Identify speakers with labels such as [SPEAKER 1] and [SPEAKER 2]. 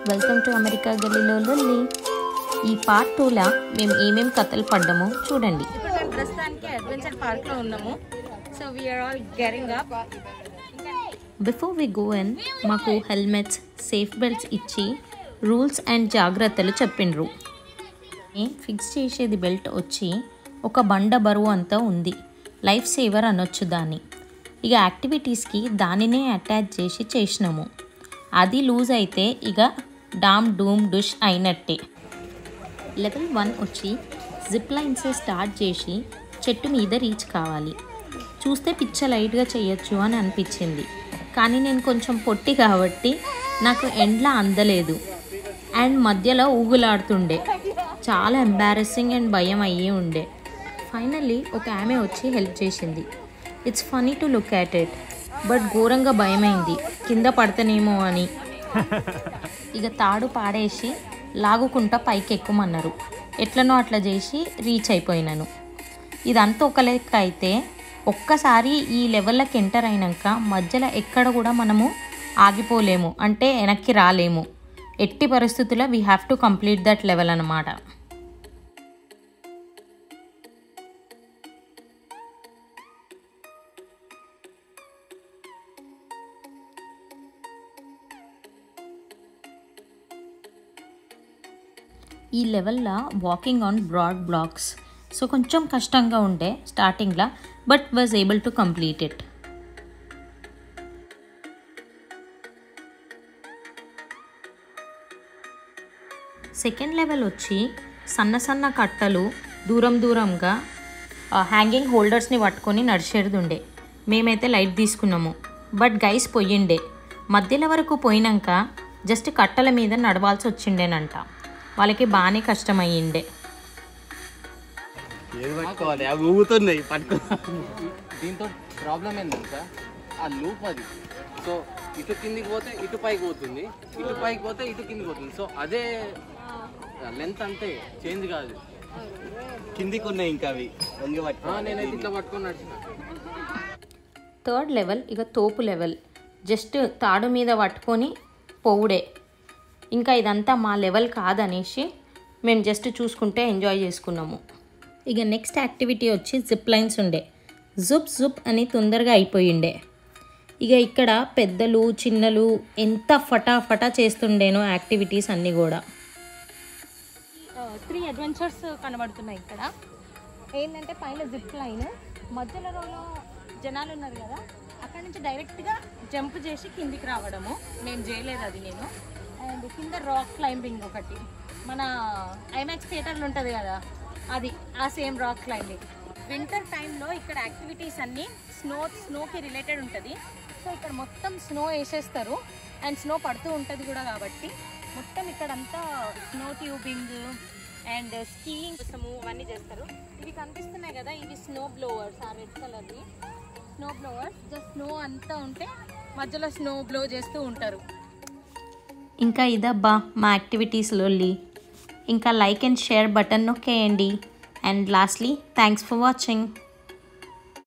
[SPEAKER 1] Welcome to America గల్లీలో లొల్లి. ఈ పార్ట్ 2లా మేము ఏమేం కథలు పడ్డామో చూడండి.
[SPEAKER 2] ఇప్పుడు మేము ప్రస్తుతానికి అడ్వెంచర్ పార్క్ లో ఉన్నాము. So we are all getting up.
[SPEAKER 1] Before we go in మాకు హెల్మెట్స్, సేఫ్ బెల్ట్స్ ఇచ్చి రూల్స్ అండ్ జాగ్రత్తలు చెప్పిండ్రు. ఫిక్స్ చేసేది బెల్ట్ వచ్చి ఒక బండ బరువు అంతా ఉంది. లైఫ్ సేవర్ అనొచ్చు దాన్ని. ఇక యాక్టివిటీస్కి దానినే అటాచ్ చేసి చేసినాము. అది లూజ్ అయితే ఇక డామ్ డూమ్ డుష్ అయినట్టే. లెవెల్ 1 వచ్చి జిప్ లైన్స్ స్టార్ట్ చేసి చెట్టు మీద రీచ్ కావాలి. చూస్తే పిచ్చ లైట్గా చేయొచ్చు అని అనిపించింది, కానీ నేను కొంచెం పొట్టి కాబట్టి నాకు ఎండ్లా అందలేదు అండ్ మధ్యలో ఊగులాడుతుండే. చాలా ఎంబారసింగ్ అండ్ భయం అయ్యే ఉండే. ఫైనల్లీ ఒక ఆమె వచ్చి హెల్ప్ చేసింది. It's funny to look at it, but ఘోరంగా భయమైంది కింద పడతానేమో అని. ఇక తాడు పాడేసి లాగుకుంటా పైకి ఎక్కుమన్నారు. ఎట్లనో అట్లా చేసి రీచ్ అయిపోయినాను. ఇదంతా ఒక లెక్క అయితే ఒక్కసారి ఈ లెవెల్లోకి ఎంటర్ అయినాక మధ్యలో ఎక్కడ కూడా మనము ఆగిపోలేము, అంటే వెనక్కి రాలేము. ఎట్టి పరిస్థితుల్లో we have to complete that level అన్నమాట. ఈ లెవెల్లో walking on broad blocks, so కొంచెం కష్టంగా ఉండే స్టార్టింగ్లో, but was able to complete it. Second level వచ్చి సన్న సన్న కట్టలు దూరంగా హ్యాంగింగ్ హోల్డర్స్ని పట్టుకొని నడిచేది ఉండే. మేమైతే లైట్ తీసుకున్నాము, బట్ గైస్ పోయిండే. మధ్యలో వరకు పోయినాక జస్ట్ కట్టల మీద నడవాల్సి వచ్చిండేనంట. వాళ్ళకి బాగానే కష్టమయ్యిండే.
[SPEAKER 3] దీంతో ప్రాబ్లం ఏంటంటే ఆ లూప్ అది. సో ఇటు కిందికి పోతే ఇటు పైకి పోతుంది, ఇటు పైకి పోతే ఇటు కిందికి పోతుంది. సో అదే లెంత్ అంటే చేంజ్ కాదు. కిందికి ఉన్నాయి ఇంకా అవి నేనైతే ఇట్లా పట్టుకొని నడిచిన.
[SPEAKER 1] థర్డ్ లెవెల్ ఇక తోపు లెవెల్. జస్ట్ తాడు మీద పట్టుకొని పోవుడే. ఇంకా ఇదంతా మా లెవెల్ కాదనేసి మేము జస్ట్ చూసుకుంటే ఎంజాయ్ చేసుకున్నాము. ఇక నెక్స్ట్ యాక్టివిటీ వచ్చి జిప్ లైన్స్ ఉండే. జుప్ అని తొందరగా అయిపోయిండే. ఇక ఇక్కడ పెద్దలు చిన్నలు ఎంత ఫటాఫటా చేస్తుండేనో యాక్టివిటీస్ అన్నీ కూడా.
[SPEAKER 2] 3 అడ్వెంచర్స్ కనబడుతున్నాయి ఇక్కడ. ఏంటంటే పైన జిప్ లైన్, మధ్యలో జనాలు ఉన్నారు కదా, అక్కడ నుంచి డైరెక్ట్గా జంప్ చేసి కిందికి రావడము. నేను చేయలేదు అది నేను. అండ్ కింద రాక్ క్లైంబింగ్ ఒకటి, మన ఐమాక్స్ థియేటర్లు ఉంటుంది కదా అది, ఆ సేమ్ రాక్ క్లైంబింగ్. వింటర్ టైంలో ఇక్కడ యాక్టివిటీస్ అన్నీ స్నోకి రిలేటెడ్ ఉంటుంది. సో ఇక్కడ మొత్తం స్నో వేసేస్తారు అండ్ స్నో పడుతూ ఉంటుంది కూడా, కాబట్టి మొత్తం ఇక్కడంతా స్నో ట్యూబింగ్ అండ్ స్కీయింగ్ కోసము అవన్నీ చేస్తారు. ఇవి కనిపిస్తున్నాయి కదా, ఇవి స్నో బ్లోవర్స్. ఆ రెడ్ కలర్వి స్నో బ్లోవర్స్. జస్ట్ స్నో అంతా ఉంటే మధ్యలో స్నో బ్లో చేస్తూ ఉంటారు.
[SPEAKER 1] ఇంకా ఇదబ్బా మా యాక్టివిటీస్లో. ఇంకా లైక్ అండ్ షేర్ బటన్ నొక్కేయండి. And lastly thanks for watching.